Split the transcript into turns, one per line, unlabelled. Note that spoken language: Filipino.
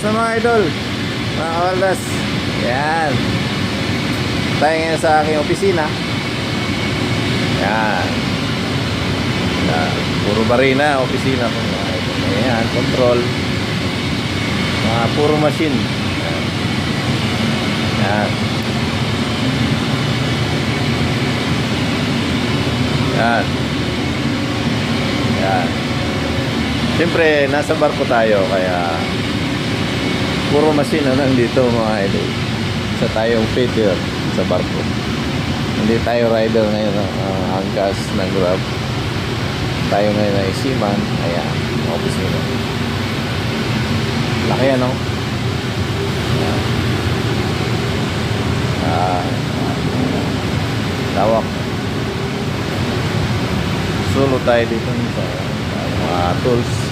na mga idol, mga kawardas. Yan. Tayo ngayon sa aking opisina. Yan. Puro barina, opisina ko mga idol. Ayan, control. Mga puro machine. Yan. Yan. Yan. Yan. Siyempre, nasa barko tayo, kaya puro machine na nandito mga idol. Sa tayong fitter sa barko. Hindi tayo rider ngayon angkas ng Grab. Tayo ngayon ay seaman. Ayan, opisina. Laki yan, no? Ayan. Lawak. Solo tayo dito sa mga tools.